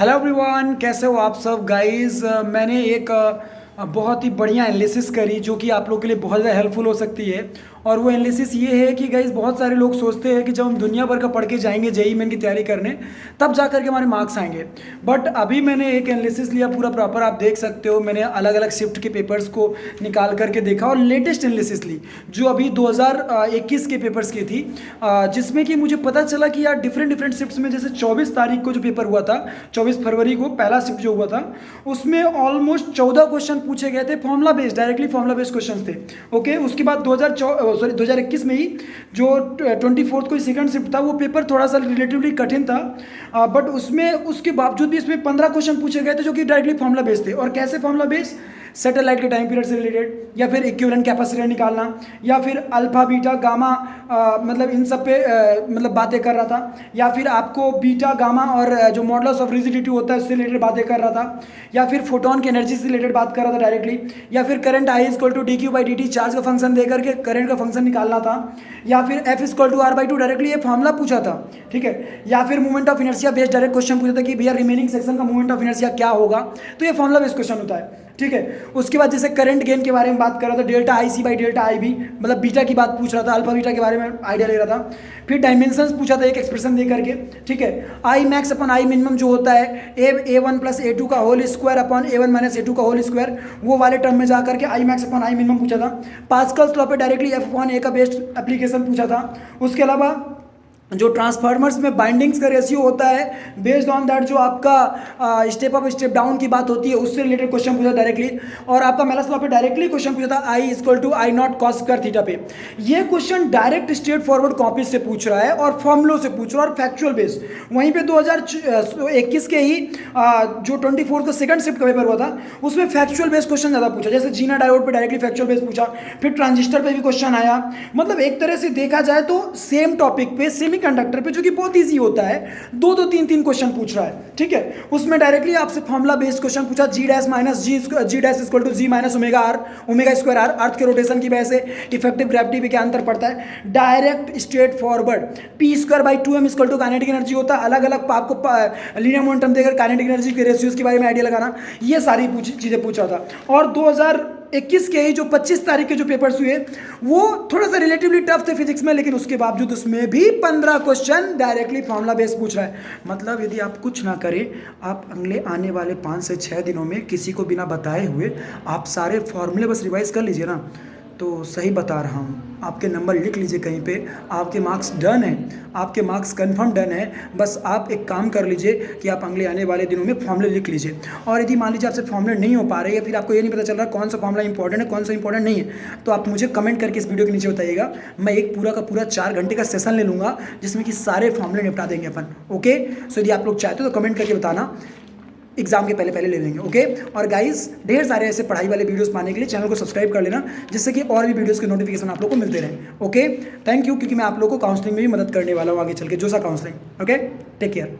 Hello everyone, कैसे हो आप सब गाइस। मैंने एक बहुत ही बढ़िया एनालिसिस करी जो कि आप लोग के लिए बहुत ज़्यादा हेल्पफुल हो सकती है। और वो एनालिसिस ये है कि गाइस बहुत सारे लोग सोचते हैं कि जब हम दुनिया भर का पढ़ के जाएंगे जेई मेन की तैयारी करने तब जा करके हमारे मार्क्स आएंगे। बट अभी मैंने एक एनालिसिस लिया पूरा प्रॉपर, आप देख सकते हो। मैंने अलग अलग शिफ्ट के पेपर्स को निकाल करके देखा और लेटेस्ट एनालिसिस ली जो अभी 2021 के पेपर्स की थी, जिसमें कि मुझे पता चला कि यार डिफरेंट डिफरेंट शिफ्ट्स में, जैसे 24 तारीख को जो पेपर हुआ था, 24 फरवरी को पहला शिफ्ट जो हुआ था, उसमें ऑलमोस्ट 14 क्वेश्चन पूछे गए थे formula based, directly formula based question थे। ओके, उसके बाद 2021 में ही जो 24 को सेकंड शिफ्ट था, वो पेपर थोड़ा सा रिलेटिवली कठिन था, बट उसमें उसके बावजूद भी इसमें 15 क्वेश्चन पूछे गए थे जो कि डायरेक्टली फॉर्मुला बेस्ड थे। और कैसे फॉर्मुला बेस्ड? सैटेलाइट के टाइम पीरियड से रिलेटेड, या फिर इक्विवेलेंट कैपेसिटर निकालना, या फिर अल्फा बीटा गामा, मतलब इन सब पे मतलब बातें कर रहा था, या फिर आपको बीटा गामा और जो मॉडुलस ऑफ रिजिडिटी होता है उससे रिलेटेड बातें कर रहा था, या फिर फोटोन की एनर्जी से रिलेटेड बात कर रहा था डायरेक्टली, या फिर current I equal to D Q by D T, charge का फंक्शन दे करके करंट का फंक्शन निकालना था, या फिर F equal to R by two, directly ये फॉर्मुला पूछा था। ठीक है, या फिर movement of inertia based direct question पूछा था कि भैया रिमेनिंग सेक्शन का मूवमेंट ऑफ इनर्शिया क्या होगा, तो ये फॉर्मुला बेस्ड क्वेश्चन होता है। ठीक है, उसके बाद जैसे करंट गेन के बारे में बात कर रहा था, delta I C by delta I B, मतलब बीटा की बात पूछ रहा था, अल्फा बीटा के बारे में आइडिया ले रहा था। फिर डायमेंशंस पूछा था एक एक्सप्रेशन दे करके। ठीक है, I max upon I minimum जो होता है A one plus A two का whole square upon A one minus A two का होल स्क्वायर, वो वाले टर्म में जा करके I max upon I minimum पूछा था। पास्कल्स लॉ पे डायरेक्टली एफ अपॉन ए का बेस्ड एप्लीकेशन पूछा था। उसके अलावा जो ट्रांसफार्मर्स में बाइंडिंग्स का रेशियो होता है, बेस्ड ऑन दैट जो आपका स्टेप अप स्टेप डाउन की बात होती है, उससे रिलेटेड क्वेश्चन पूछा डायरेक्टली। और आपका मेलस लॉ पे डायरेक्टली क्वेश्चन पूछा था I equal to I naught cos square theta पे। ये question direct straightforward copy से पूछ रहा है और फॉर्मुलों से पूछ रहा है और फैक्चुअल बेस्ड। वहीं पे 2021 के ही जो 24 को सेकंड शिफ्ट का पेपर हुआ था, उसमें फैक्चुअल बेस्ड क्वेश्चन ज़्यादा पूछा, जैसे जीना डायोड पे डायरेक्टली फैक्चुअल बेस्ड पूछा। फिर ट्रांजिस्टर पे भी क्वेश्चन आया। मतलब एक तरह से देखा जाए तो सेम टॉपिक पे, सेमीकंडक्टर पे, जो कि बहुत ईजी होता है, दो दो तीन तीन क्वेश्चन पूछ रहा है। ठीक है, उसमें डायरेक्टली आपसे फॉर्मुला बेस्ड क्वेश्चन पूछा, G dash minus G dash equal to G minus omega R, omega square R, earth के रोटेशन की वजह से इफेक्टिव ग्रेविटी पे क्या अंतर पड़ता है। Direct straightforward P square by two M equal to kinetic energy होता है। अलग अलग आपको लीनियर मोमेंटम देकर काइनेटिक एनर्जी के रेशियोज के बारे में आइडिया लगाना, ये सारी चीज़ें पूछा था। और 2021 के ही जो 25 तारीख के जो पेपर्स हुए, वो थोड़ा सा रिलेटिवली टफ थे फिजिक्स में, लेकिन उसके बावजूद उसमें भी 15 क्वेश्चन डायरेक्टली फॉर्मुला बेस्ड पूछ रहा है। मतलब यदि आप कुछ ना करें, आप अगले आने वाले 5 से 6 दिनों में किसी को बिना बताए हुए आप सारे फॉर्मूले बस रिवाइज कर लीजिए ना, तो सही बता रहा हूँ, आपके नंबर लिख लीजिए कहीं पे, आपके मार्क्स डन है, आपके मार्क्स कंफर्म डन है। बस आप एक काम कर लीजिए कि आप अगले आने वाले दिनों में फॉर्मूले लिख लीजिए। और यदि मान लीजिए आपसे फॉर्मूले नहीं हो पा रहे, या फिर आपको ये नहीं पता चल रहा कौन सा फॉर्मूला इंपॉर्टेंट है कौन सा इंपॉर्टेंट नहीं है, तो आप मुझे कमेंट करके इस वीडियो के नीचे बताइएगा। मैं एक पूरा का पूरा 4 घंटे का सेशन ले लूँगा जिसमें कि सारे फॉर्मूले निपटा देंगे अपन। ओके, सो यदि आप लोग चाहते हो तो कमेंट करके बताना, एग्जाम के पहले ले लेंगे। ओके, और गाइस ढेर सारे ऐसे पढ़ाई वाले वीडियोस पाने के लिए चैनल को सब्सक्राइब कर लेना, जिससे कि और भी वीडियोस के नोटिफिकेशन आप लोग को मिलते रहें। ओके, थैंक यू, क्योंकि मैं आप लोगों को काउंसलिंग में भी मदद करने वाला हूँ आगे चल के, जो सा काउंसलिंग। Okay, take care.